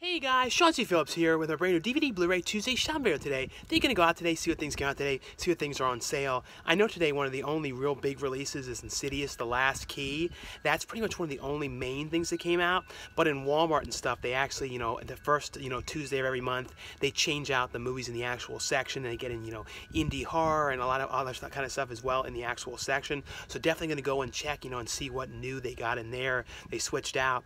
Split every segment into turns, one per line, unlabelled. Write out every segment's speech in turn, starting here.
Hey guys, Sean C. Phillips here with a brand new DVD Blu-ray Tuesday shop video today. They're going to go out today, see what things came out today, see what things are on sale. I know today one of the only real big releases is Insidious, The Last Key. That's pretty much one of the only main things that came out. But in Walmart and stuff, they actually, the first, Tuesday of every month, they change out the movies in the actual section. And they get in, indie horror and a lot of other kind of stuff as well in the actual section. So definitely going to go and check, and see what new they got in there. They switched out.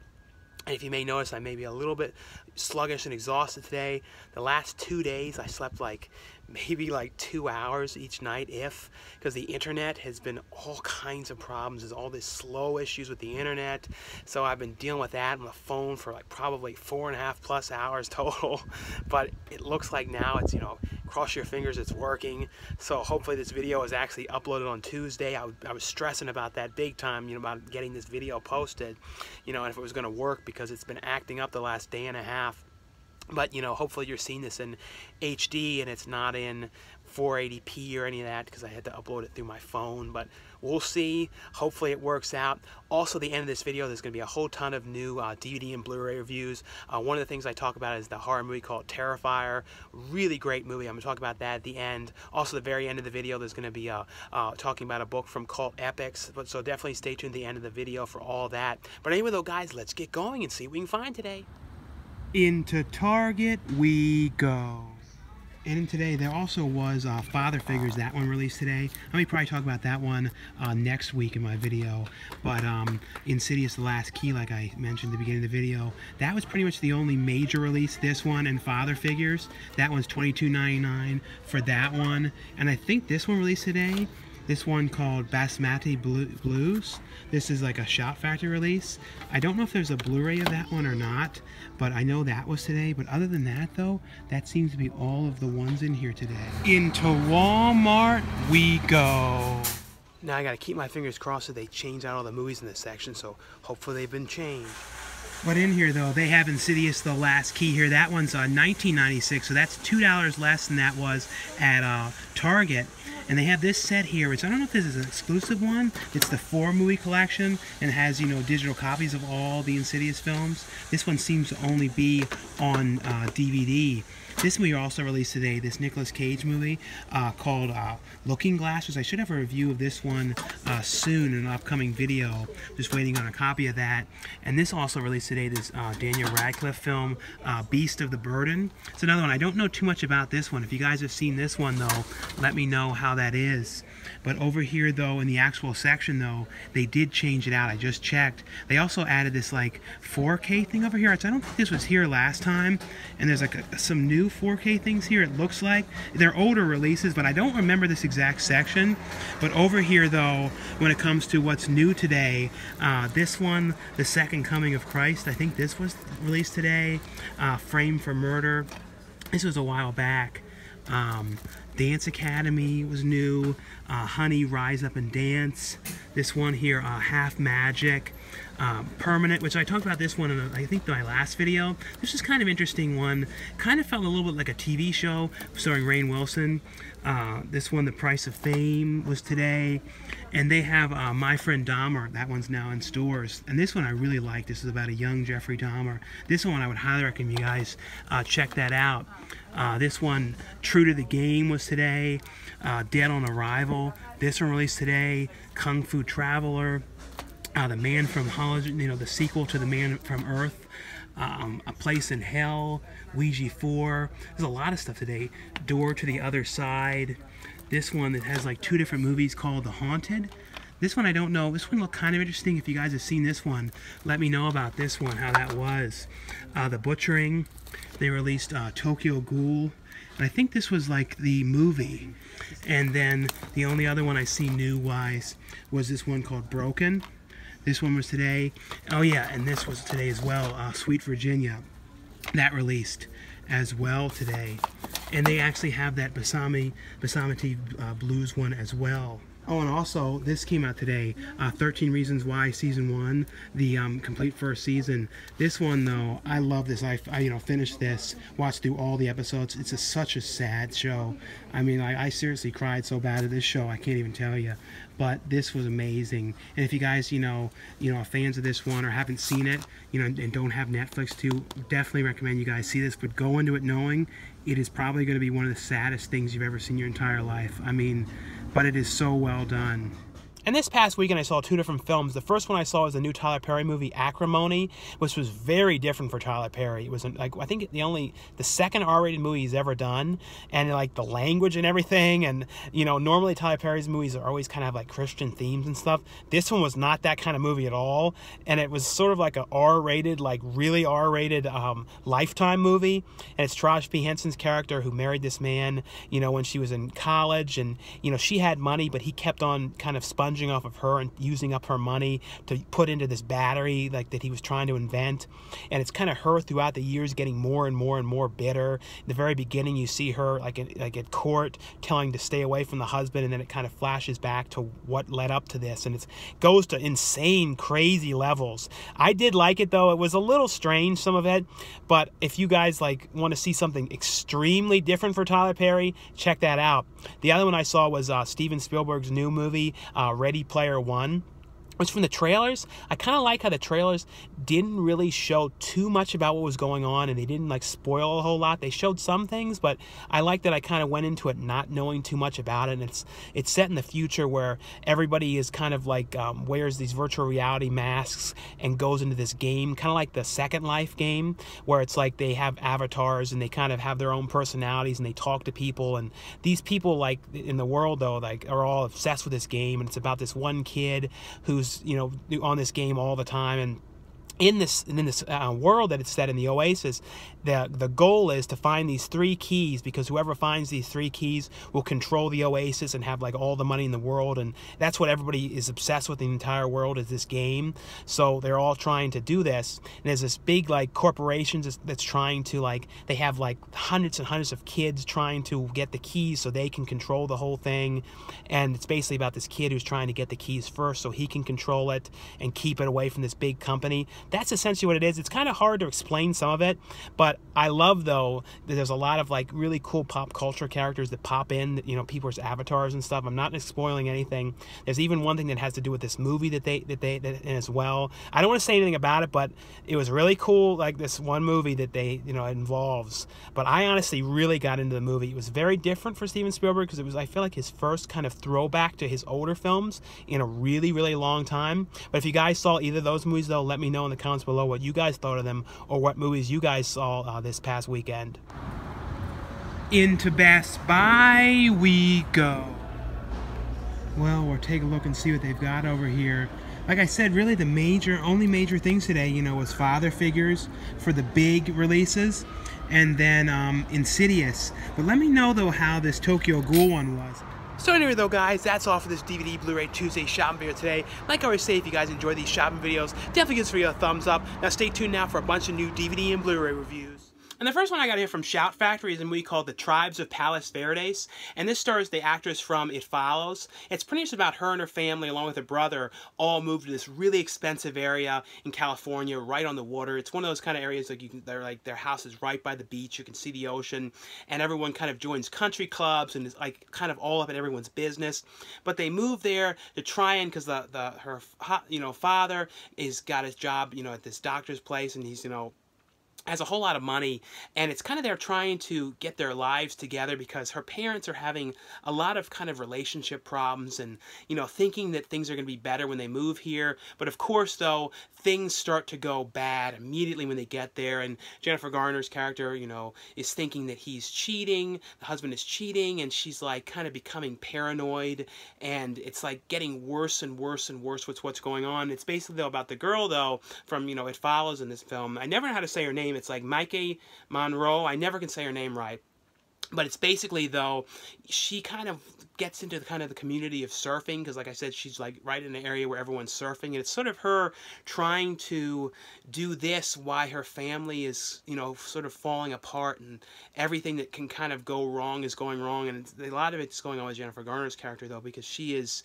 And if you may notice, I may be a little bit sluggish and exhausted today. The last 2 days, I slept maybe 2 hours each night, because the internet has been all kinds of problems. There's all these slow issues with the internet. So I've been dealing with that on the phone for probably 4.5+ hours total. But it looks like now it's, cross your fingers, it's working. So hopefully this video is actually uploaded on Tuesday. I was stressing about that big time, about getting this video posted, and if it was going to work, because it's been acting up the last day and a half. But, hopefully you're seeing this in HD and it's not in 480p or any of that, because I had to upload it through my phone. But we'll see. Hopefully it works out. Also, at the end of this video, there's going to be a whole ton of new DVD and Blu-ray reviews. One of the things I talk about is the horror movie called Terrifier. Really great movie. I'm going to talk about that at the end. Also, at the very end of the video, there's going to be talking about a book from Cult Epics. So definitely stay tuned to the end of the video for all that. But anyway, though, guys, let's get going and see what we can find today. Into Target we go. And today there also was Father Figures. That one released today. Let me probably talk about that one next week in my video. But Insidious, The Last Key, like I mentioned at the beginning of the video, that was pretty much the only major release. This one and Father Figures. That one's $22.99 for that one. And I think this one released today. This one called Basmati Blues. This is like a Shout Factory release. I don't know if there's a Blu-ray of that one or not, but I know that was today. But other than that, though, that seems to be all of the ones in here today. Into Walmart we go. Now I gotta keep my fingers crossed that they change out all the movies in this section, so hopefully they've been changed. But in here, though, they have Insidious, The Last Key here. That one's $19.96, so that's $2 less than that was at Target. And they have this set here, which I don't know if this is an exclusive one. It's the 4-movie collection and has, digital copies of all the Insidious films. This one seems to only be on DVD. This movie also released today, this Nicolas Cage movie called Looking Glass, which I should have a review of this one soon in an upcoming video. Just waiting on a copy of that. And this also released today, this Daniel Radcliffe film, Beast of the Burden. It's another one. I don't know too much about this one. If you guys have seen this one, though, let me know how that is. But over here, though, in the actual section, though, they did change it out. I just checked. They also added this, 4K thing over here. I don't think this was here last time. And there's, some new 4K things here, it looks like. They're older releases, but I don't remember this exact section. But over here, though, when it comes to what's new today, this one, The Second Coming of Christ, I think this was released today. Frame for Murder. This was a while back. Dance Academy was new. Honey, Rise Up and Dance. This one here, Half Magic. Permanent, which I talked about this one in, I think, my last video. This is kind of interesting one. Kind of felt a little bit like a TV show starring Rainn Wilson. This one, The Price of Fame, was today. And they have My Friend Dahmer. That one's now in stores. And this one I really like. This is about a young Jeffrey Dahmer. This one I would highly recommend you guys check that out. This one, True to the Game, was today. Dead on Arrival. This one released today. Kung Fu Traveler. The Man from Hollywood, the sequel to The Man from Earth. A Place in Hell. Ouija 4. There's a lot of stuff today. Door to the Other Side. This one that has 2 different movies called The Haunted. This one I don't know. This one looked kind of interesting. If you guys have seen this one, let me know about this one, how that was. The Butchering. They released Tokyo Ghoul. And I think this was the movie. And then the only other one I see new-wise was this one called Broken. This one was today. Oh yeah, and this was today as well. Sweet Virginia. That released as well today. And they actually have that Basmati Blues one as well. Oh, and also, this came out today, 13 Reasons Why Season 1, the complete first season. This one, though, I love this. I finished this, watched through all the episodes. It's such a sad show. I mean, I seriously cried so bad at this show, I can't even tell you. But this was amazing. And if you guys, are fans of this one or haven't seen it, and don't have Netflix too, definitely recommend you guys see this. But go into it knowing it is probably going to be one of the saddest things you've ever seen in your entire life. I mean, but it is so well done. And this past weekend I saw two different films. The first one I saw was the new Tyler Perry movie, Acrimony, which was very different for Tyler Perry. It was, like, I think the second R-rated movie he's ever done, and like the language and everything, and normally Tyler Perry's movies are always kind of like Christian themes and stuff. This one was not that kind of movie at all, and it was sort of like a R-rated, like really R-rated Lifetime movie, and it's Taraji P. Henson's character who married this man, when she was in college, and she had money, but he kept on kind of sponging off of her and using up her money to put into this battery that he was trying to invent. And it's kind of her throughout the years getting more and more and more bitter. In the very beginning you see her like at court telling to stay away from the husband, and then it kind of flashes back to what led up to this, and it goes to insane crazy levels. I did like it, though. It was a little strange, some of it, but if you guys want to see something extremely different for Tyler Perry, check that out. The other one I saw was Steven Spielberg's new movie, Ready Player One. Which from the trailers, I kind of like how the trailers didn't really show too much about what was going on, and they didn't spoil a whole lot. They showed some things, but I like that I kind of went into it not knowing too much about it. And it's set in the future where everybody is kind of wears these virtual reality masks and goes into this game, kind of like the Second Life game, where it's like they have avatars and they kind of have their own personalities and they talk to people. And these people in the world though are all obsessed with this game, and it's about this one kid who's on this game all the time. And in this world that it's set in, the Oasis, the goal is to find these 3 keys, because whoever finds these 3 keys will control the Oasis and have all the money in the world, and that's what everybody is obsessed with. The entire world is this game, so they're all trying to do this. And there's this big corporations that's trying to they have hundreds and hundreds of kids trying to get the keys so they can control the whole thing. And it's basically about this kid who's trying to get the keys first so he can control it and keep it away from this big company. That's essentially what it is. It's kind of hard to explain some of it, but I love, though, that there's a lot of really cool pop culture characters that pop in, people's avatars and stuff. I'm not spoiling anything. There's even one thing that has to do with this movie that as well. I don't want to say anything about it, but it was really cool, this one movie that they involves. But I honestly really got into the movie. It was very different for Steven Spielberg, because it was, I feel like, his first kind of throwback to his older films in a really, really long time. But if you guys saw either of those movies, though, let me know in the comments below what you guys thought of them, or what movies you guys saw this past weekend. Into Best Buy we go. Well, we'll take a look and see what they've got over here. Like I said, really the only major things today, was father figures for the big releases, and then Insidious. But let me know, though, how this Tokyo Ghoul one was. So anyway, though, guys, that's all for this DVD Blu-ray Tuesday shopping video today. Like I always say, if you guys enjoy these shopping videos, definitely give this video a thumbs up. Now stay tuned now for a bunch of new DVD and Blu-ray reviews. And the first one I got here from Shout Factory is a movie called The Tribes of Palos Verdes, and this stars the actress from It Follows. It's pretty much about her and her family, along with her brother, all moved to this really expensive area in California, right on the water. It's one of those kind of areas their house is right by the beach. You can see the ocean, and everyone kind of joins country clubs and is kind of all up in everyone's business. But they moved there to try and, because her father is got his job at this doctor's place, and he's has a whole lot of money, and it's kind of they're trying to get their lives together because her parents are having a lot of kind of relationship problems, and thinking that things are going to be better when they move here. But of course, though, things start to go bad immediately when they get there, and Jennifer Garner's character is thinking that he's cheating, the husband is cheating, and she's kind of becoming paranoid, and it's getting worse and worse and worse with what's going on. It's basically, though, about the girl, though, from It Follows in this film. I never know how to say her name. It's Maika Monroe. I never can say her name right. But it's basically, though, she kind of gets into kind of the community of surfing, because like I said, she's like right in an area where everyone's surfing, and it's sort of her trying to do this while her family is, you know, sort of falling apart, and everything that can kind of go wrong is going wrong. And a lot of it's going on with Jennifer Garner's character, though, because she is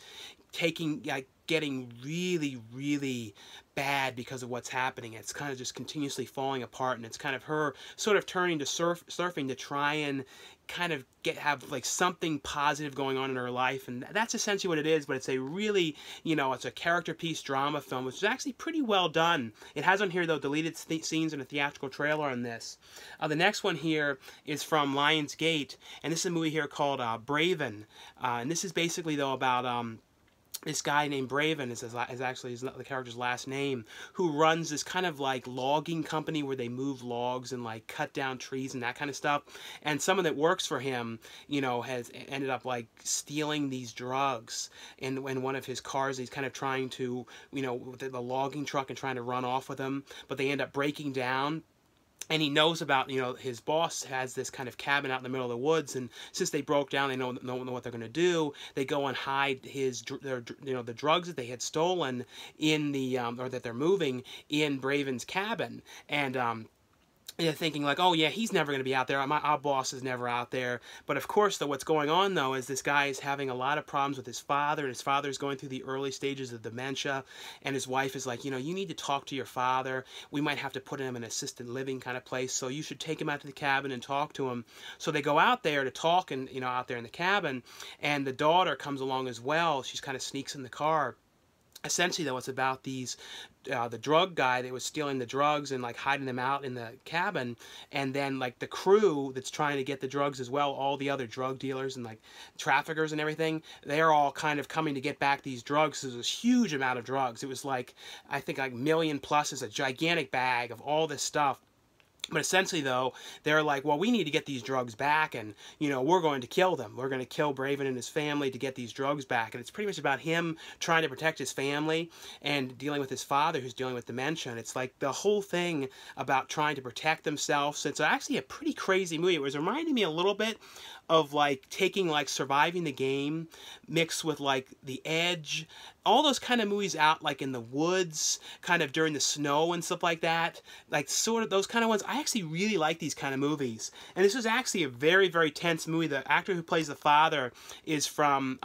getting really, really bad because of what's happening. It's kind of just continuously falling apart, and it's kind of her sort of turning to surfing to try and kind of have like something positive going on in her life. And that's essentially what it is. But it's a really, you know, it's a character piece drama film, which is actually pretty well done. It has on here, though, deleted scenes and a theatrical trailer on this. The next one here is from Lionsgate, and this is a movie here called Braven, and this is basically, though, about this guy named Braven is actually the character's last name, who runs this kind of like logging company where they move logs and like cut down trees and that kind of stuff. And someone that works for him, you know, has ended up like stealing these drugs in one of his cars. He's kind of trying to, you know, with the logging truck and trying to run off with them, but they end up breaking down. And he knows about, you know, his boss has this kind of cabin out in the middle of the woods, and since they broke down, they don't know what they're going to do. They go and hide the drugs that they had stolen in the or that they're moving in Braven's cabin, and they're thinking like, oh yeah, he's never going to be out there. Our boss is never out there. But of course, though, what's going on, though, is this guy is having a lot of problems with his father, and his father is going through the early stages of dementia, and his wife is like, you know, you need to talk to your father. We might have to put him in an assisted living kind of place, so you should take him out to the cabin and talk to him. So they go out there to talk, and, you know, out there in the cabin, and the daughter comes along as well. She's kind of sneaks in the car. Essentially, though, it's about these, the drug guy that was stealing the drugs and, like, hiding them out in the cabin, and then, like, the crew that's trying to get the drugs as well, all the other drug dealers and, like, traffickers and everything, they're all kind of coming to get back these drugs. There's this huge amount of drugs. It was, like, I think, like, million plus is a gigantic bag of all this stuff. But essentially, though, they're like, well, we need to get these drugs back, and, you know, we're going to kill them. We're going to kill Braven and his family to get these drugs back. And it's pretty much about him trying to protect his family and dealing with his father, who's dealing with dementia. And it's like the whole thing about trying to protect themselves. It's actually a pretty crazy movie. It was reminding me a little bit of, like, taking, like, Surviving the Game mixed with, like, The Edge, all those kind of movies out, like, in the woods, kind of during the snow and stuff like that, like, sort of those kind of ones. I actually really like these kind of movies, and this was actually a very, very tense movie. The actor who plays the father is from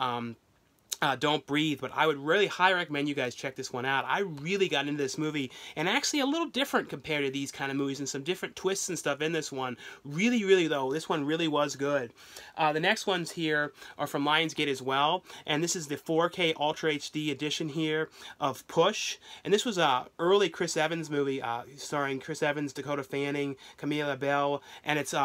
Don't Breathe, but I would really highly recommend you guys check this one out. I really got into this movie, and actually a little different compared to these kind of movies, and some different twists and stuff in this one. Really, really, though, this one really was good. The next ones here are from Lionsgate as well, and this is the 4K Ultra HD edition here of Push, and this was a early Chris Evans movie, starring Chris Evans, Dakota Fanning, Camilla, Belle, and it's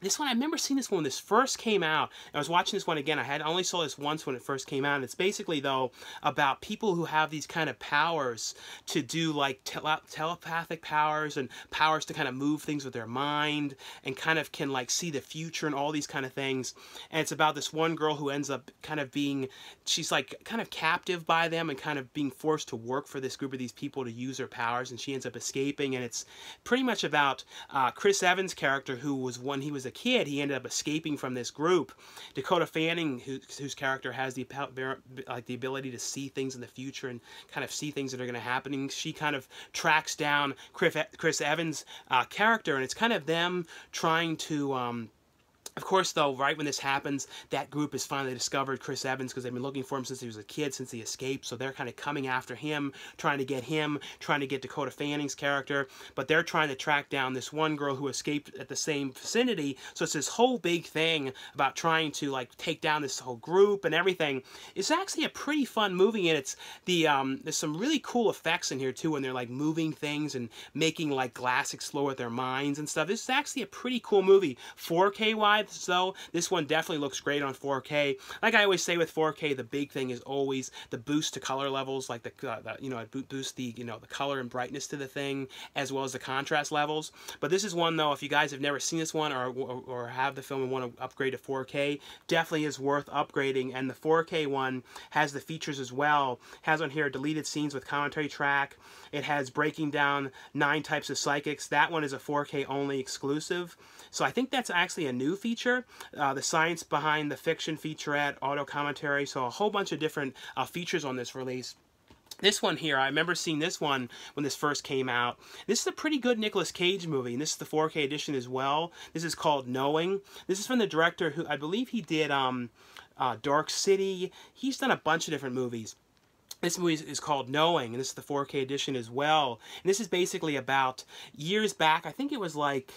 this one, I remember seeing this one when this first came out. I was watching this one again. I only saw this once when it first came out. And it's basically, though, about people who have these kind of powers to do, like, telepathic powers and powers to kind of move things with their mind and kind of can, like, see the future and all these kind of things. And it's about this one girl who ends up kind of being, she's, like, kind of captive by them and kind of being forced to work for this group of these people to use her powers. And she ends up escaping. And it's pretty much about Chris Evans' character, who was, when he was a kid, he ended up escaping from this group. Dakota Fanning, whose character has the ability to see things in the future and kind of see things that are going to happen. She kind of tracks down Chris Evans' character, and it's kind of them trying to of course, though, right when this happens, that group has finally discovered Chris Evans, because they've been looking for him since he was a kid, since he escaped. So they're kind of coming after him, trying to get Dakota Fanning's character. But they're trying to track down this one girl who escaped at the same vicinity. So it's this whole big thing about trying to, like, take down this whole group and everything. It's actually a pretty fun movie, and it's there's some really cool effects in here too, when they're, like, moving things and making, like, glass explode with their minds and stuff. This is actually a pretty cool movie. 4K wise, so this one definitely looks great on 4K. Like I always say with 4K, the big thing is always the boost to color levels, like it boosts the the color and brightness to the thing, as well as the contrast levels. But this is one, though, if you guys have never seen this one or have the film and want to upgrade to 4K, definitely is worth upgrading. And the 4K one has the features as well. Has on here deleted scenes with commentary track. It has breaking down 9 types of psychics. That one is a 4K only exclusive. So I think that's actually a new feature feature, the science behind the fiction featurette, auto commentary, so a whole bunch of different features on this release. This one here, I remember seeing this one when this first came out. This is a pretty good Nicolas Cage movie, and this is the 4K edition as well. This is called Knowing. This is from the director who, I believe he did Dark City. He's done a bunch of different movies. This movie is called Knowing, and this is the 4K edition as well. And this is basically about years back, I think it was like,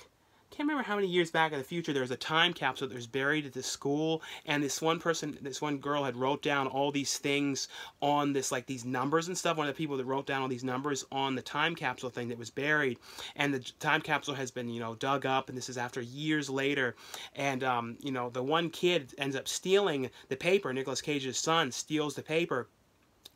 can't remember how many years back in the future, there was a time capsule that was buried at this school, and this one girl had wrote down all these things on this, like these numbers and stuff. One of the people that wrote down all these numbers on the time capsule thing that was buried, and the time capsule has been, you know, dug up, and this is after years later, and you know, the one kid ends up stealing the paper. Nicolas Cage's son steals the paper,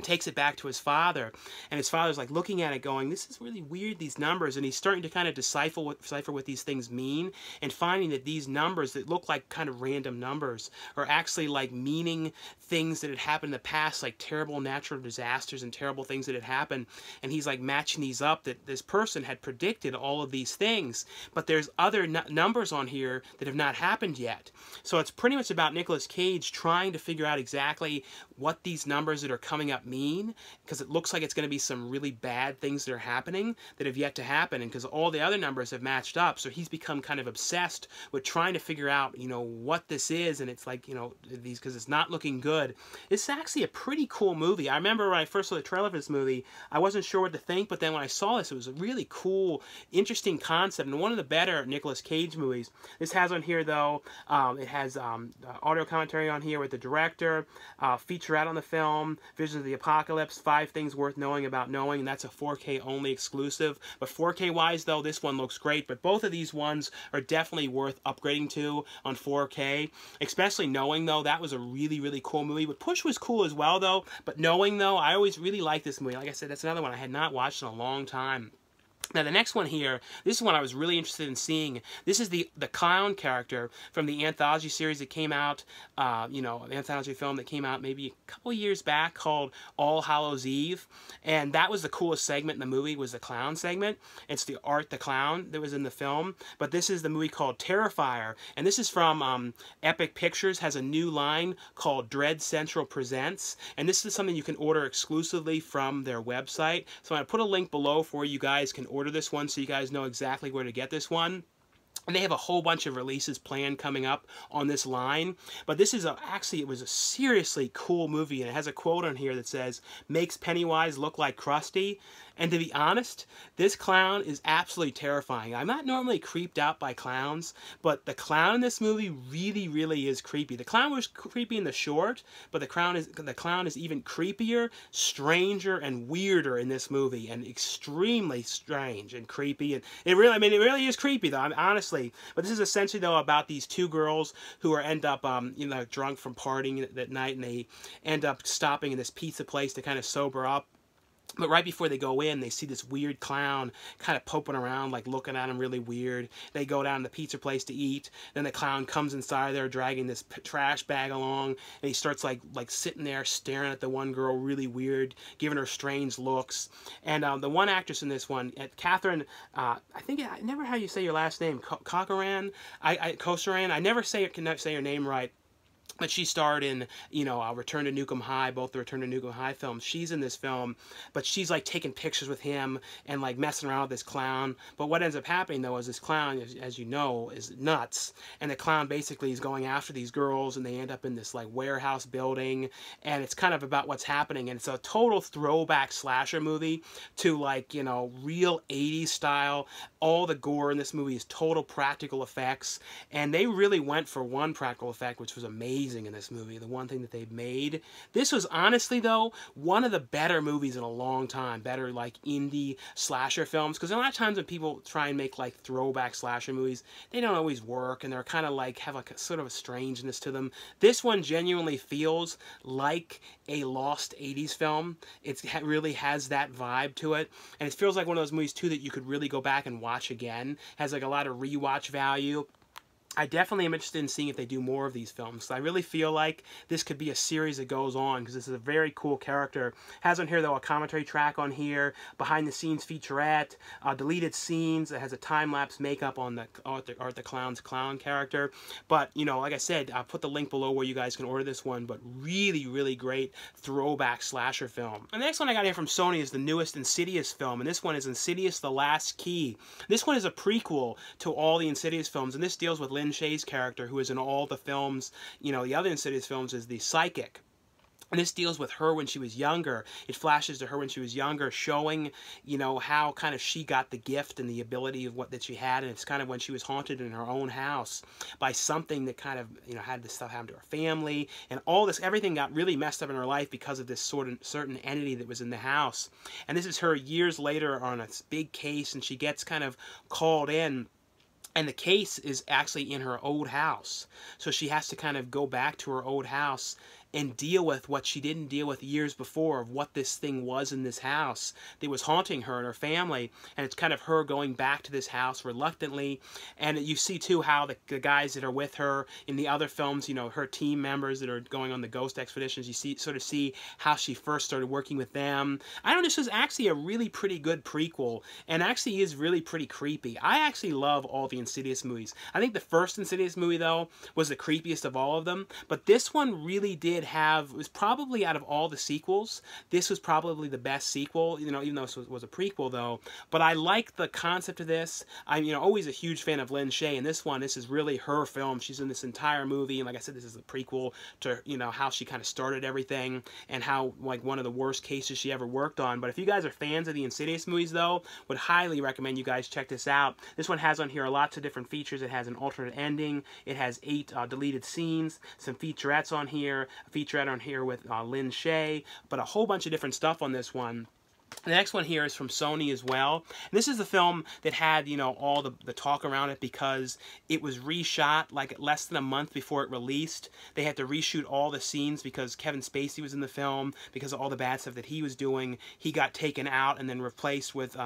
takes it back to his father, and his father's like looking at it going, this is really weird, these numbers, and he's starting to kind of decipher what these things mean, and finding that these numbers that look like kind of random numbers are actually like meaning things that had happened in the past, like terrible natural disasters and terrible things that had happened, and he's like matching these up, that this person had predicted all of these things, but there's other numbers on here that have not happened yet. So it's pretty much about Nicolas Cage trying to figure out exactly what these numbers that are coming up mean, because it looks like it's going to be some really bad things that are happening that have yet to happen, and because all the other numbers have matched up, so he's become kind of obsessed with trying to figure out, you know, what this is, and it's like, you know, these, because it's not looking good. It's actually a pretty cool movie. I remember when I first saw the trailer for this movie, I wasn't sure what to think, but then when I saw this, it was a really cool, interesting concept, and one of the better Nicolas Cage movies. This has on here, though, it has audio commentary on here with the director, featurette on the film, Visions of the Apocalypse, 5 Things Worth Knowing About Knowing, and that's a 4K only exclusive. But 4K wise though, this one looks great, but both of these ones are definitely worth upgrading to on 4K, especially Knowing though. That was a really cool movie, but Push was cool as well though, but Knowing though, I always really liked this movie. Like I said, that's another one I had not watched in a long time. Now the next one here, this is one I was really interested in seeing. This is the clown character from the anthology series that came out, you know, the anthology film that came out maybe a couple years back called All Hallows Eve, and that was the coolest segment in the movie, was the clown segment. It's the Art the Clown that was in the film, but this is the movie called Terrifier, and this is from Epic Pictures, has a new line called Dread Central Presents, and this is something you can order exclusively from their website. So I put a link below for you guys can order this one so you guys know exactly where to get this one. And they have a whole bunch of releases planned coming up on this line. But this is actually, it was a seriously cool movie, and it has a quote on here that says, "Makes Pennywise look like Krusty." And to be honest, this clown is absolutely terrifying. I'm not normally creeped out by clowns, but the clown in this movie really is creepy. The clown was creepy in the short, but the clown is even creepier, stranger, and weirder in this movie, and extremely strange and creepy. And it really, I mean, it really is creepy though, honestly. But this is essentially though about these 2 girls who end up, you know, drunk from partying that night, and they end up stopping in this pizza place to kind of sober up. But right before they go in, they see this weird clown kind of poking around, like looking at them really weird. They go down to the pizza place to eat. Then the clown comes inside there dragging this trash bag along, and he starts like sitting there staring at the one girl really weird, giving her strange looks. And the one actress in this one, Catherine, I think, I never how you say your last name, Cochran, Cochran. I never can say her name right. But she starred in, you know, Return to Nukem High, both the Return to Nukem High films. She's in this film, but she's like taking pictures with him and like messing around with this clown. But what ends up happening though is this clown, as you know, is nuts. And the clown basically is going after these girls, and they end up in this like warehouse building. And it's kind of about what's happening. And it's a total throwback slasher movie to like, you know, real 80s style. All the gore in this movie is total practical effects. And they really went for one practical effect, which was amazing in this movie, the one thing that they've made. This was honestly though one of the better movies in a long time, better like indie slasher films, because a lot of times when people try and make like throwback slasher movies, they don't always work, and they're kind of like have like a sort of a strangeness to them. This one genuinely feels like a lost 80s film. It really has that vibe to it, and it feels like one of those movies too that you could really go back and watch again. Has like a lot of rewatch value. I definitely am interested in seeing if they do more of these films. I really feel like this could be a series that goes on because this is a very cool character. Has on here, though, a commentary track on here, behind-the-scenes featurette, deleted scenes. It has a time-lapse makeup on the Art the Clown's clown character. But, you know, like I said, I'll put the link below where you guys can order this one, but really, really great throwback slasher film. And the next one I got here from Sony is the newest Insidious film, and this one is Insidious: The Last Key. This one is a prequel to all the Insidious films, and this deals with Lin Shaye's character, who is in all the films, you know, the other Insidious films, is the psychic. And this deals with her when she was younger. It flashes to her when she was younger, showing, you know, how kind of she got the gift and the ability of what that she had. And it's kind of when she was haunted in her own house by something that kind of, you know, had this stuff happen to her family. And all this, everything got really messed up in her life because of this sort of certain entity that was in the house. And this is her years later on a big case, and she gets kind of called in. And the case is actually in her old house. So she has to kind of go back to her old house and deal with what she didn't deal with years before, of what this thing was in this house that was haunting her and her family. And it's kind of her going back to this house reluctantly. And you see, too, how the guys that are with her in the other films, you know, her team members that are going on the ghost expeditions, you sort of see how she first started working with them. I don't know, this is actually a really pretty good prequel, and actually is really pretty creepy. I actually love all the Insidious movies. I think the first Insidious movie, though, was the creepiest of all of them, but this one really did was probably, out of all the sequels, this was probably the best sequel, you know, even though this was a prequel, though. But I like the concept of this. I'm, you know, always a huge fan of Lin Shaye, and this is really her film. She's in this entire movie, and like I said, this is a prequel to, you know, how she kind of started everything, and how, like, one of the worst cases she ever worked on. But if you guys are fans of the Insidious movies, though, would highly recommend you guys check this out. This one has on here lots of different features. It has an alternate ending. It has 8 deleted scenes, some featurettes on here, featurette on here with Lin Shaye, but a whole bunch of different stuff on this one. The next one here is from Sony as well. And this is the film that had, you know, all the talk around it because it was reshot like less than a month before it released. They had to reshoot all the scenes because Kevin Spacey was in the film, because of all the bad stuff that he was doing. He got taken out and then replaced with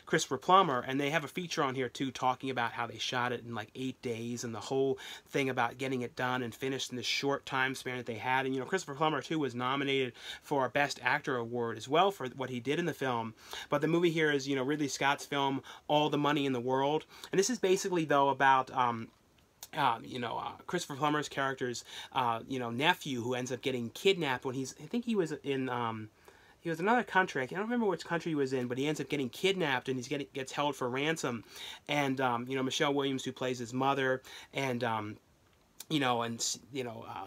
Christopher Plummer. And they have a feature on here, too, talking about how they shot it in like 8 days and the whole thing about getting it done and finished in this short time span that they had. And, you know, Christopher Plummer, too, was nominated for a Best Actor award as well for what he did in the film. But the movie here is, you know, Ridley Scott's film, All the Money in the World. And this is basically, though, about Christopher Plummer's character's, you know, nephew, who ends up getting kidnapped when I think he was in, he was in another country. I don't remember which country he was in, but he ends up getting kidnapped, and gets held for ransom. And, you know, Michelle Williams, who plays his mother, and,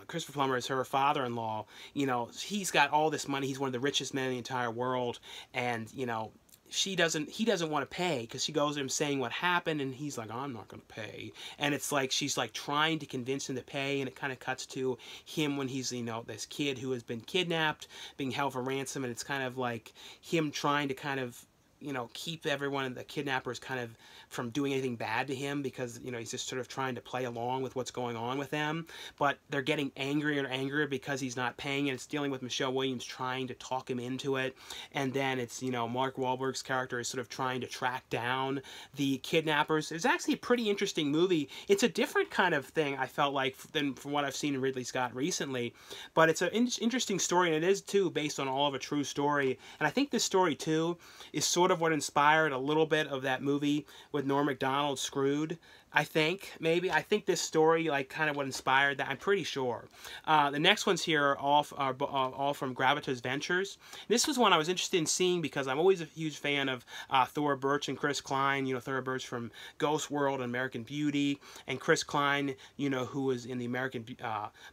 Christopher Plummer is her father-in-law. You know, he's got all this money. He's one of the richest men in the entire world. And, you know, he doesn't want to pay, because she goes to him saying what happened, and he's like, I'm not going to pay. And it's like, she's like trying to convince him to pay, and it kind of cuts to him when he's, you know, this kid who has been kidnapped, being held for ransom, and it's kind of like him trying to kind of, you know, keep everyone, the kidnappers, kind of from doing anything bad to him, because, you know, he's just sort of trying to play along with what's going on with them. But they're getting angrier and angrier because he's not paying, and it's dealing with Michelle Williams trying to talk him into it. And then it's, you know, Mark Wahlberg's character is sort of trying to track down the kidnappers. It's actually a pretty interesting movie. It's a different kind of thing, I felt like, than from what I've seen in Ridley Scott recently. But it's an interesting story, and it is, too, based on all of a true story. And I think this story, too, is sort of what inspired a little bit of that movie with Norm Macdonald, Screwed. I think, maybe. I think this story, like, kind of what inspired that. I'm pretty sure. The next ones here are all from Gravitas Ventures. This was one I was interested in seeing because I'm always a huge fan of Thora Birch and Chris Klein. You know, Thora Birch from Ghost World and American Beauty, and Chris Klein, you know, who was in the American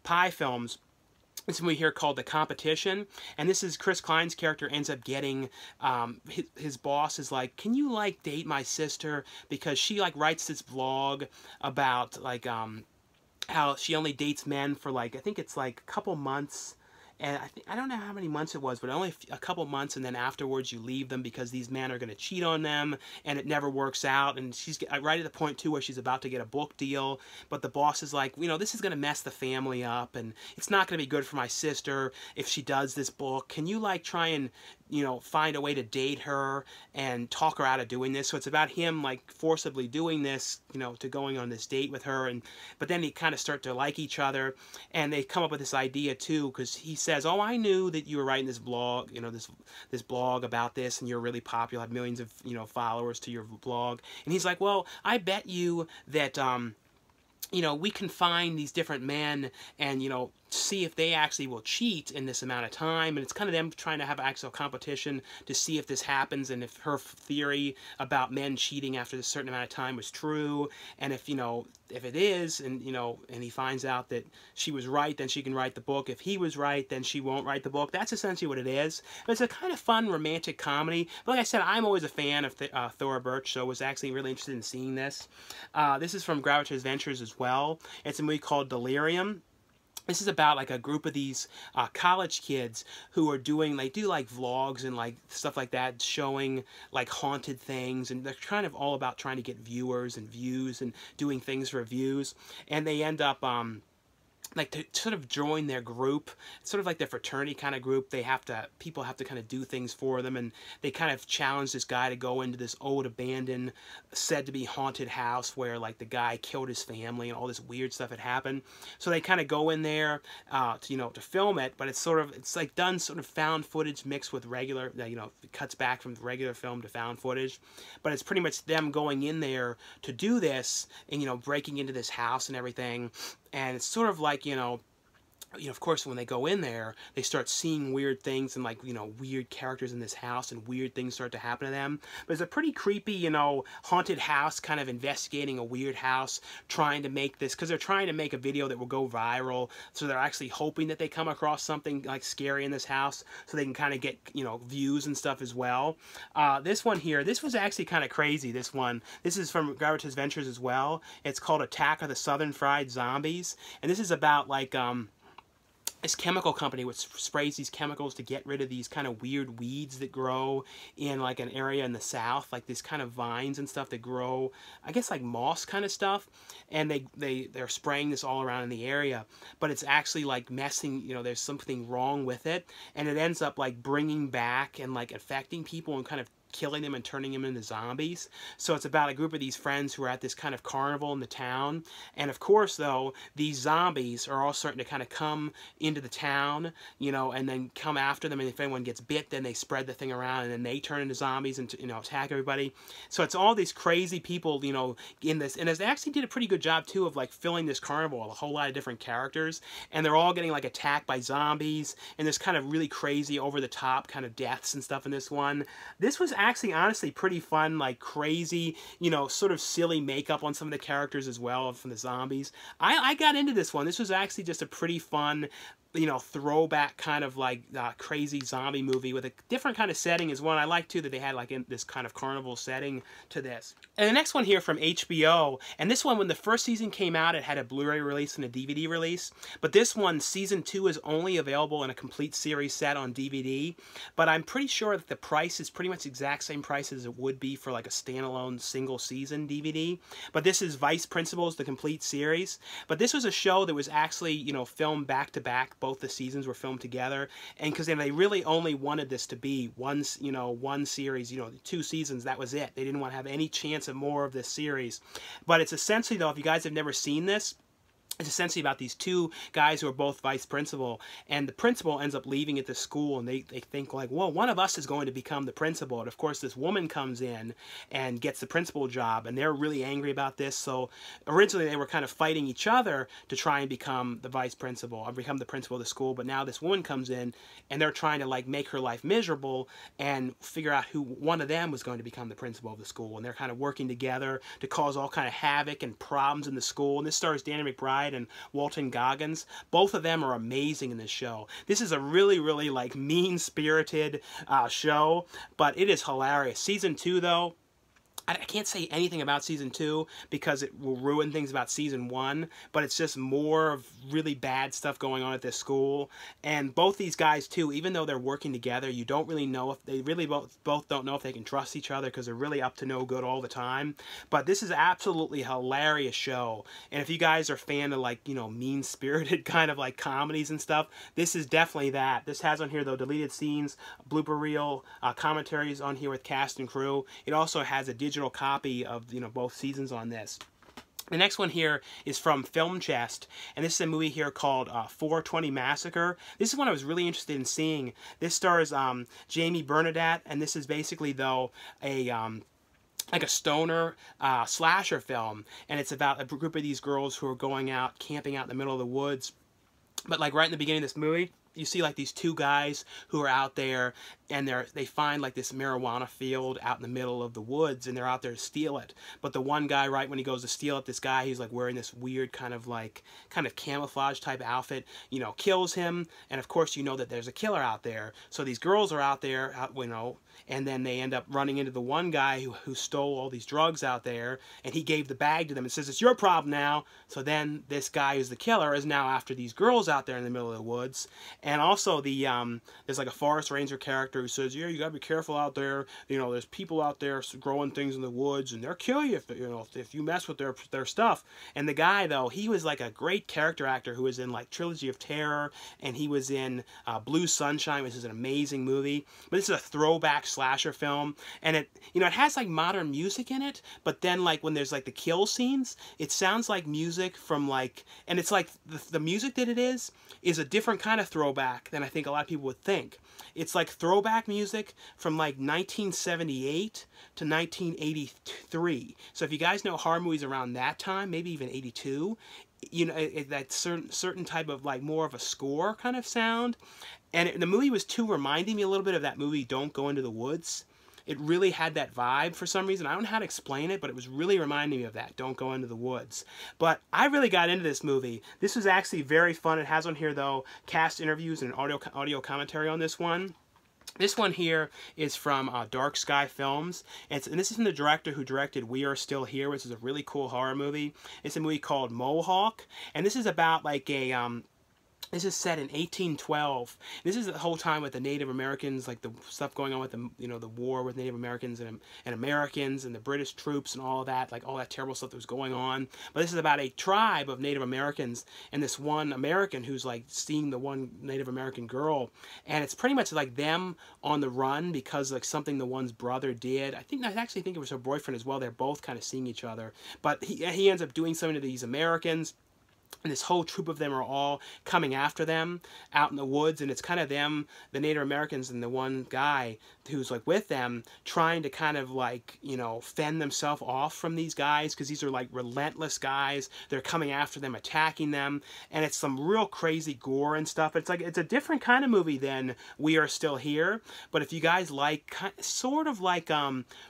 Pie films. This movie here called The Competition, and this is Chris Klein's character ends up getting, his boss is like, can you, like, date my sister, because she, like, writes this vlog about, like, how she only dates men for, like, I think it's, like, a couple months. And I don't know how many months it was, but only a couple months, and then afterwards you leave them because these men are going to cheat on them, and it never works out. And she's right at the point, too, where she's about to get a book deal, but the boss is like, you know, this is going to mess the family up, and it's not going to be good for my sister if she does this book. Can you, like, try and you know, find a way to date her and talk her out of doing this. So it's about him like forcibly doing this, you know, to going on this date with her. And but then they kind of start to like each other, and they come up with this idea too, because he says, "Oh, I knew that you were writing this blog, you know, this blog about this, and you're really popular, have millions of, you know, followers to your blog." And he's like, "Well, I bet you that you know, we can find these different men and, you know, see if they actually will cheat in this amount of time." And it's kind of them trying to have actual competition to see if this happens, and if her theory about men cheating after a certain amount of time was true. And if, you know, if it is, and, you know, and he finds out that she was right, then she can write the book. If he was right, then she won't write the book. That's essentially what it is. But it's a kind of fun romantic comedy. But like I said, I'm always a fan of Thora Birch, so I was actually really interested in seeing this. This is from Garret's Ventures as well. It's a movie called Delirium. This is about like a group of these college kids who are doing, they do like vlogs and like stuff like that, showing like haunted things, and they're kind of all about trying to get viewers and views and doing things for views. And they end up like to sort of join their group, sort of like their fraternity kind of group. They have to, people have to kind of do things for them, and they kind of challenge this guy to go into this old abandoned, said to be haunted house where like the guy killed his family and all this weird stuff had happened. So they kind of go in there to, you know, to film it, but it's sort of, it's like done sort of found footage mixed with regular, you know, it cuts back from regular film to found footage, but it's pretty much them going in there to do this and, you know, breaking into this house and everything. And it's sort of like, you know, of course, when they go in there, they start seeing weird things and, like, you know, weird characters in this house, and weird things start to happen to them. But it's a pretty creepy, you know, haunted house, kind of investigating a weird house, trying to make this, because they're trying to make a video that will go viral. So they're actually hoping that they come across something, like, scary in this house, so they can kind of get, you know, views and stuff as well. This one here, this was actually kind of crazy, this one. This is from Garret's Ventures as well. It's called Attack of the Southern Fried Zombies. And this is about, like, this chemical company which sprays these chemicals to get rid of these kind of weird weeds that grow in like an area in the south, like these kind of vines and stuff that grow, I guess like moss kind of stuff, and they're spraying this all around in the area, but it's actually like messing, you know, there's something wrong with it, and it ends up like bringing back and like affecting people and kind of killing them and turning them into zombies. So it's about a group of these friends who are at this kind of carnival in the town. And of course, though, these zombies are all starting to kind of come into the town, you know, and then come after them. And if anyone gets bit, then they spread the thing around, and then they turn into zombies and, you know, attack everybody. So it's all these crazy people, you know, in this. And they actually did a pretty good job, too, of like filling this carnival with a whole lot of different characters. And they're all getting like attacked by zombies. And there's kind of really crazy, over the top kind of deaths and stuff in this one. This was actually honestly pretty fun, like crazy, you know, sort of silly makeup on some of the characters as well from the zombies. I got into this one. This was actually just a pretty fun, you know, throwback kind of like crazy zombie movie with a different kind of setting as well. And I like too that they had like in this kind of carnival setting to this. And the next one here from HBO, and this one, when the first season came out, it had a Blu-ray release and a DVD release, but this one, season 2, is only available in a complete series set on DVD. But I'm pretty sure that the price is pretty much the exact same price as it would be for like a standalone single season DVD. But this is Vice Principals, the complete series. But this was a show that was actually, you know, filmed back to back. Both the seasons were filmed together, and because they really only wanted this to be one, you know, one series, you know, 2 seasons, that was it. They didn't want to have any chance of more of this series. But it's essentially, though, if you guys have never seen this, it's essentially about these 2 guys who are both vice principal, and the principal ends up leaving at the school, and they think like, well, one of us is going to become the principal. And of course, this woman comes in and gets the principal job, and they're really angry about this. So originally they were kind of fighting each other to try and become the vice principal or become the principal of the school. But now this woman comes in, and they're trying to like make her life miserable and figure out who one of them was going to become the principal of the school. And they're kind of working together to cause all kind of havoc and problems in the school. And this stars Danny McBride and Walton Goggins. Both of them are amazing in this show. This is a really, really like mean-spirited show, but it is hilarious. Season 2, though, I can't say anything about season 2 because it will ruin things about season 1, but it's just more of really bad stuff going on at this school. And both these guys too, even though they're working together, you don't really know if they really both don't know if they can trust each other because they're really up to no good all the time. But this is absolutely a hilarious show. And if you guys are a fan of, like, you know, mean-spirited kind of like comedies and stuff, this is definitely that. This has on here though deleted scenes, blooper reel, commentaries on here with cast and crew. It also has a digital copy of, you know, both seasons on this. The next one here is from Film Chest, and this is a movie here called 420 Massacre. This is one I was really interested in seeing. This stars Jamie Bernadette, and this is basically, though, a like a stoner slasher film, and it's about a group of these girls who are going out, camping out in the middle of the woods. But like right in the beginning of this movie, you see like these two guys who are out there, and they find like this marijuana field out in the middle of the woods, and they're out there to steal it. But the one guy, right when he goes to steal it, this guy, he's like wearing this weird kind of camouflage type outfit, you know, kills him. And of course, you know that there's a killer out there. So these girls are out there, you know, and then they end up running into the one guy who stole all these drugs out there, and he gave the bag to them and says, "It's your problem now." So then this guy who's the killer is now after these girls out there in the middle of the woods. And also there's like a forest ranger character who says, "Yeah, you gotta be careful out there. You know, there's people out there growing things in the woods, and they'll kill you if you mess with their stuff." And the guy, though, he was like a great character actor who was in like Trilogy of Terror, and he was in Blue Sunshine, which is an amazing movie. But this is a throwback slasher film, and it has like modern music in it, but then like when there's like the kill scenes, it sounds like music from like, and it's like the music that it is a different kind of throwback than I think a lot of people would think. It's like throwback music from like 1978 to 1983. So if you guys know horror movies around that time, maybe even 82, you know, that certain type of like more of a score kind of sound. And the movie was too reminding me a little bit of that movie Don't Go Into the Woods. It really had that vibe for some reason. I don't know how to explain it, but it was really reminding me of that, Don't Go Into the Woods. But I really got into this movie. This was actually very fun. It has on here, though, cast interviews and audio commentary on this one. This one here is from Dark Sky Films, and this is from the director who directed We Are Still Here, which is a really cool horror movie. It's a movie called Mohawk, and this is about like a... This is set in 1812. This is the whole time with the Native Americans, like the stuff going on with the, you know, the war with Native Americans and Americans and the British troops and all of that, like all that terrible stuff that was going on. But this is about a tribe of Native Americans and this one American who's like seeing the one Native American girl, and it's pretty much like them on the run because like something the one's brother did. I actually think it was her boyfriend as well. They're both kind of seeing each other, but he ends up doing something to these Americans. And this whole troop of them are all coming after them out in the woods, and it's kind of them, the Native Americans, and the one guy who's like with them trying to kind of like, you know, fend themselves off from these guys, because these are like relentless guys. They're coming after them, attacking them, and it's some real crazy gore and stuff. It's like, it's a different kind of movie than We Are Still Here, but if you guys like sort of like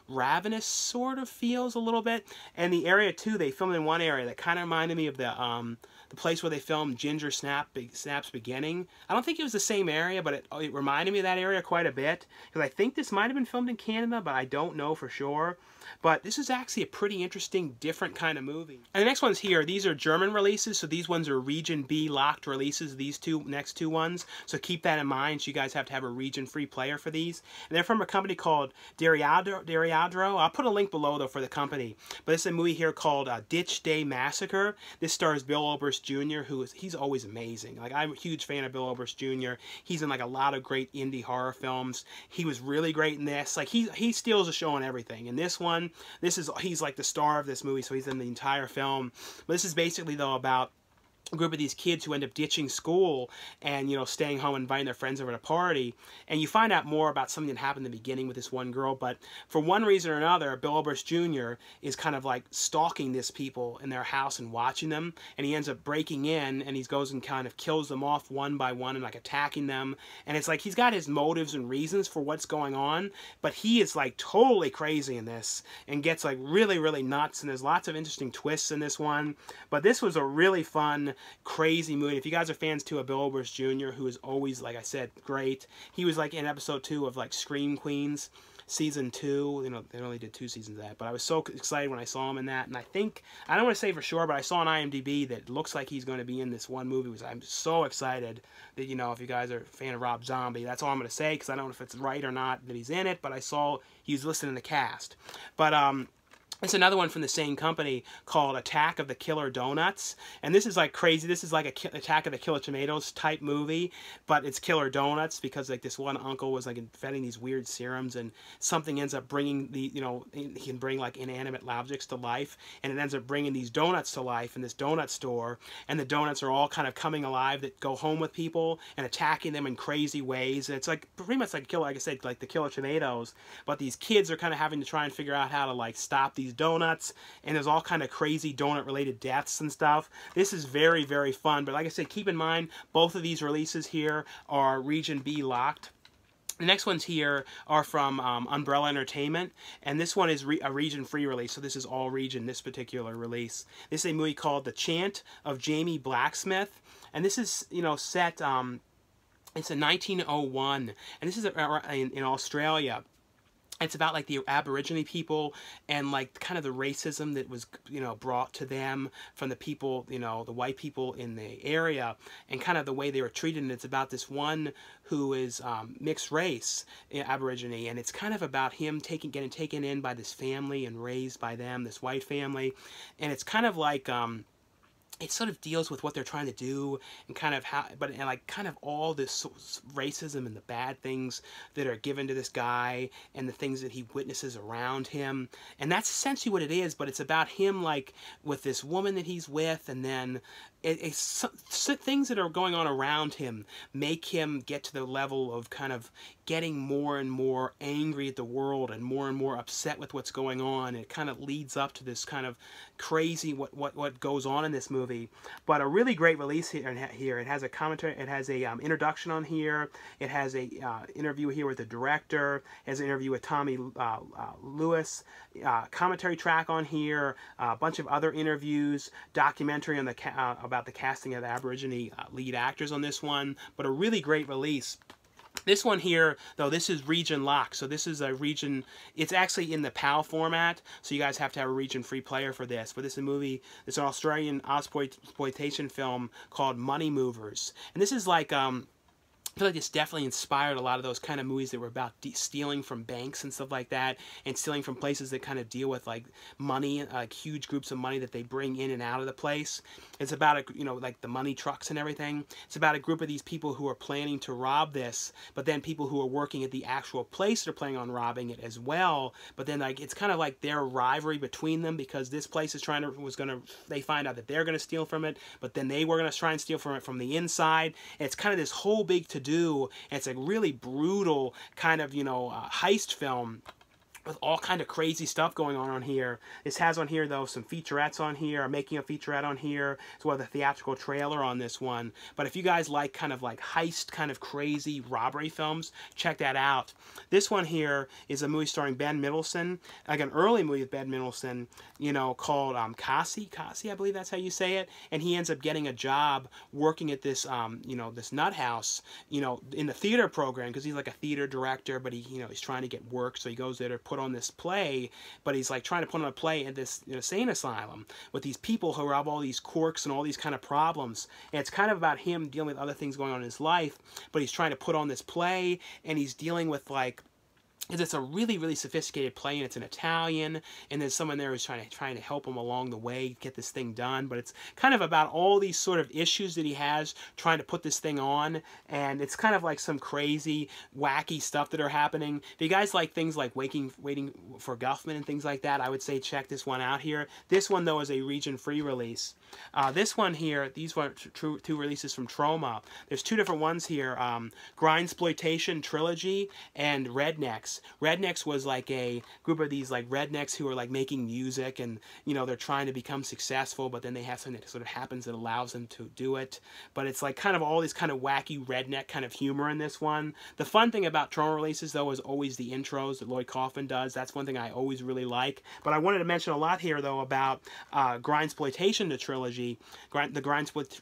Ravenous sort of feels a little bit, and the area too, they filmed in one area that kind of reminded me of the place where they filmed Ginger Snap's Beginning. I don't think it was the same area, but it reminded me of that area quite a bit, because I think this might have been filmed in Canada, but I don't know for sure. But this is actually a pretty interesting, different kind of movie. And the next ones here, these are German releases, so these ones are Region B locked releases, these next two ones. So keep that in mind, so you guys have to have a region-free player for these. And they're from a company called Deriadro. I'll put a link below, though, for the company. But this is a movie here called Ditch Day Massacre. This stars Bill Oberst Jr., he's always amazing. Like, I'm a huge fan of Bill Oberst Jr. He's in, like, a lot of great indie horror films. He was really great in this. Like, he steals the show on everything. In this one, he's like the star of this movie, so he's in the entire film. But this is basically, though, about a group of these kids who end up ditching school and, you know, staying home and inviting their friends over to party. And you find out more about something that happened in the beginning with this one girl. But for one reason or another, Bill Oberst Jr. is kind of like stalking these people in their house and watching them. And he ends up breaking in, and he goes and kind of kills them off one by one and like attacking them. And it's like he's got his motives and reasons for what's going on, but he is like totally crazy in this and gets like really, really nuts. And there's lots of interesting twists in this one. But this was a really fun, crazy movie. If you guys are fans too of Bill Oberst Jr., who is always, like I said, great. He was like in episode 2 of like Scream Queens. season 2. You know, they only did 2 seasons of that, but I was so excited when I saw him in that. And I think, I don't want to say for sure, but I saw on IMDb that it looks like he's going to be in this one movie, which I'm so excited that, you know, if you guys are a fan of Rob Zombie, that's all I'm going to say, because I don't know if it's right or not that he's in it, but I saw he was listed in the cast. But, it's another one from the same company called Attack of the Killer Donuts. And this is like crazy. This is like a Attack of the Killer Tomatoes type movie, but it's Killer Donuts because like this one uncle was like inventing these weird serums, and something ends up bringing the, you know, he can bring like inanimate objects to life, and it ends up bringing these donuts to life in this donut store, and the donuts are all kind of coming alive that go home with people and attacking them in crazy ways. And it's like pretty much like like I said, like the Killer Tomatoes, but these kids are kind of having to try and figure out how to like stop these donuts, and there's all kind of crazy donut related deaths and stuff. This is very, very fun, but like I said, keep in mind both of these releases here are Region B locked. The next ones here are from Umbrella Entertainment, and this one is a region-free release, so this is all region, this particular release. This is a movie called The Chant of Jamie Blacksmith, and this is, you know, set, it's in 1901, and this is in Australia. It's about like the Aborigine people and like kind of the racism that was, you know, brought to them from the people, you know, the white people in the area, and kind of the way they were treated. And it's about this one who is mixed race, Aborigine, and it's kind of about him getting taken in by this family and raised by them, this white family, and it's kind of like it sort of deals with what they're trying to do, and kind of how, but and like kind of all this racism and the bad things that are given to this guy, and the things that he witnesses around him, and that's essentially what it is. But it's about him like with this woman that he's with, and then it's things that are going on around him make him get to the level of kind of getting more and more angry at the world and more upset with what's going on. It kind of leads up to this kind of crazy what goes on in this movie. But a really great release here. It has a commentary. It has a introduction on here. It has a interview here with the director. It has an interview with Tommy Lewis. Commentary track on here. A bunch of other interviews. Documentary on the about the casting of the Aborigine lead actors on this one. But a really great release. This one here, though, this is region locked. So this is a region, it's actually in the PAL format, so you guys have to have a region-free player for this. But this is a movie, it's an Australian exploitation film called Money Movers. And this is like, I feel like this definitely inspired a lot of those kind of movies that were about stealing from banks and stuff like that, and stealing from places that kind of deal with like money, like huge groups of money that they bring in and out of the place. It's about you know, like the money trucks and everything. It's about a group of these people who are planning to rob this, but then people who are working at the actual place they're planning on robbing it as well. But then like it's kind of like their rivalry between them, because this place is they find out that they're gonna steal from it, but then they were gonna try and steal from it from the inside. And it's kind of this whole big to-do, and it's a really brutal kind of, you know, heist film with all kind of crazy stuff going on here. This has on here, though, some featurettes on here. I'm making a featurette on here, as well as a theatrical trailer on this one. But if you guys like kind of like heist, kind of crazy robbery films, check that out. This one here is a movie starring Ben Mendelsohn, like an early movie with Ben Mendelsohn, you know, called Kasi, I believe that's how you say it. And he ends up getting a job working at this, you know, this nut house, you know, in the theater program, because he's like a theater director, but he, you know, he's trying to get work, so he goes there to put on this play, but he's like trying to put on a play at this insane asylum with these people who have all these quirks and all these kind of problems. And it's kind of about him dealing with other things going on in his life, but he's trying to put on this play, and he's dealing with like, because it's a really, really sophisticated play, and it's in Italian, and there's someone there who's trying to help him along the way get this thing done. But it's kind of about all these sort of issues that he has trying to put this thing on, and it's kind of like some crazy, wacky stuff that are happening. If you guys like things like Waiting for Guffman and things like that, I would say check this one out here. This one, though, is a region-free release. This one here, these were two releases from Troma. There's two different ones here, Grindsploitation Trilogy and Rednecks. Rednecks was like a group of these like rednecks who are like making music, and you know, they're trying to become successful, but then they have something that sort of happens that allows them to do it. But it's like kind of all this kind of wacky redneck kind of humor in this one. The fun thing about Troma releases, though, is always the intros that Lloyd Kaufman does. That's one thing I always really like. But I wanted to mention a lot here, though, about Grindsploitation, the trilogy, the Grindsploitation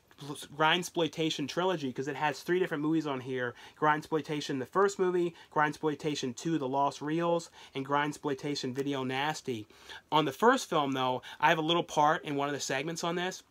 Grindsploitation trilogy, because it has 3 different movies on here. Grindsploitation, the first movie, Grindsploitation 2, The Lost Reels, and Grindsploitation Video Nasty. On the first film, though, I have a little part in one of the segments on this.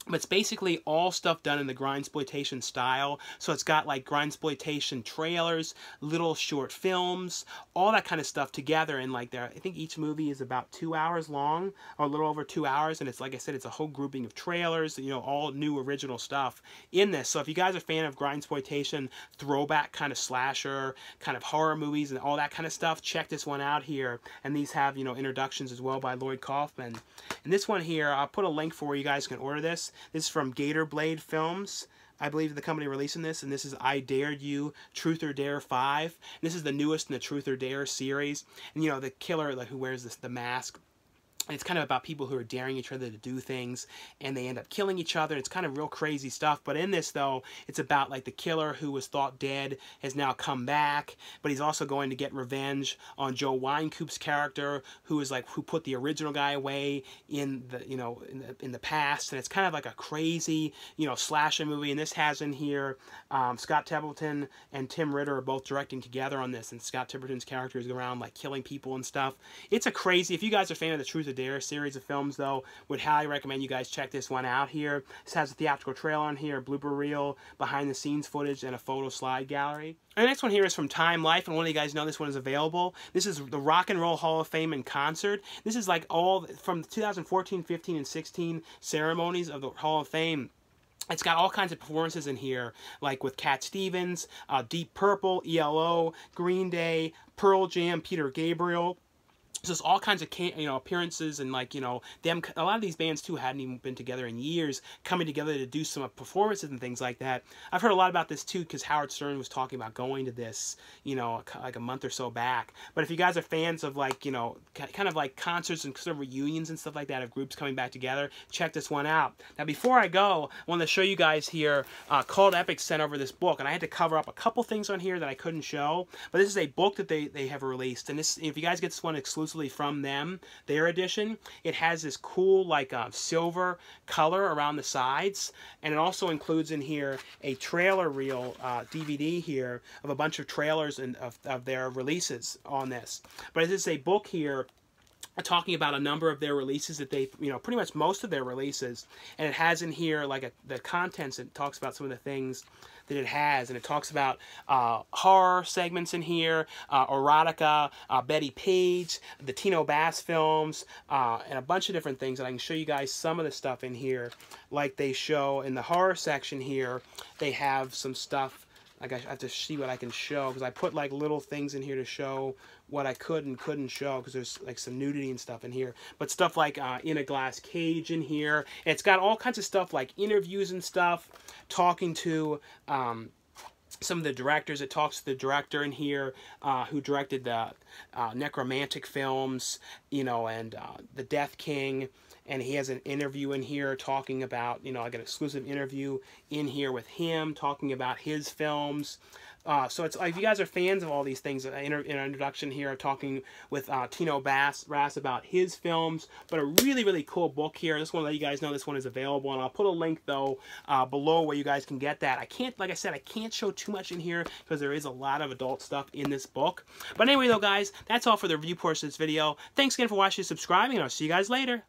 But it's basically all stuff done in the Grindsploitation style. So it's got like Grindsploitation trailers, little short films, all that kind of stuff together. And like I think each movie is about 2 hours long, or a little over 2 hours. And it's, like I said, it's a whole grouping of trailers, you know, all new original stuff in this. So if you guys are a fan of Grindsploitation, throwback kind of slasher, kind of horror movies and all that kind of stuff, check this one out here. And these have, you know, introductions as well by Lloyd Kaufman. And this one here, I'll put a link for where you guys can order this. This is from Gator Blade Films, I believe, the company releasing this, and this is I Dared You, Truth or Dare 5. And this is the newest in the Truth or Dare series. And, you know, the killer, like, who wears the mask, and it's kind of about people who are daring each other to do things, and they end up killing each other. It's kind of real crazy stuff. But in this, though, it's about like the killer who was thought dead has now come back, but he's also going to get revenge on Joe Winecoop's character, who put the original guy away in the, you know, in the past. And it's kind of like a crazy, you know, slasher movie. And this has in here Scott Templeton and Tim Ritter are both directing together on this, and Scott Templeton's character is around like killing people and stuff. It's a crazy. If you guys are a fan of the Truth or Dare series of films, though, would highly recommend you guys check this one out here. This has a theatrical trailer on here, a blooper reel, behind the scenes footage, and a photo slide gallery. And the next one here is from Time Life, and one of you guys know this one is available. This is the Rock and Roll Hall of Fame in concert. This is like all from 2014, 15, and 16 ceremonies of the Hall of Fame. It's got all kinds of performances in here, like with Cat Stevens, Deep Purple, ELO, Green Day, Pearl Jam, Peter Gabriel. So there's all kinds of, you know, appearances, and like, you know, a lot of these bands too hadn't even been together in years, coming together to do some performances and things like that. I've heard a lot about this too, because Howard Stern was talking about going to this, you know, like a month or so back. But if you guys are fans of, like, you know, kind of like concerts and sort of reunions and stuff like that of groups coming back together, check this one out. Now before I go, I want to show you guys here, Called Epic sent over this book, and I had to cover up a couple things on here that I couldn't show. But this is a book that they have released, and this, if you guys get this one exclusively from them, their edition, it has this cool like silver color around the sides, and it also includes in here a trailer reel DVD here of a bunch of trailers and of their releases on this. But this is a book here talking about a number of their releases that they, you know, pretty much most of their releases, and it has in here like the contents. It talks about some of the things that it has, and it talks about horror segments in here, erotica, Betty Page, the Tino Bass films, and a bunch of different things. And I can show you guys some of the stuff in here, like they show in the horror section here. They have some stuff. Like I have to see what I can show, because I put like little things in here to show what I could and couldn't show, because there's like some nudity and stuff in here. But stuff like In a Glass Cage in here. And it's got all kinds of stuff like interviews and stuff, talking to some of the directors. It talks to the director in here who directed the Necromantic films, you know, and The Death King. And he has an interview in here talking about, you know, like an exclusive interview in here with him talking about his films. So it's, if you guys are fans of all these things, in our introduction here, talking with Tino Bass about his films, but a really, really cool book here. I just want to let you guys know this one is available, and I'll put a link, though, below where you guys can get that. I can't, like I said, I can't show too much in here because there is a lot of adult stuff in this book. But anyway, though, guys, that's all for the review portion of this video. Thanks again for watching and subscribing, and I'll see you guys later.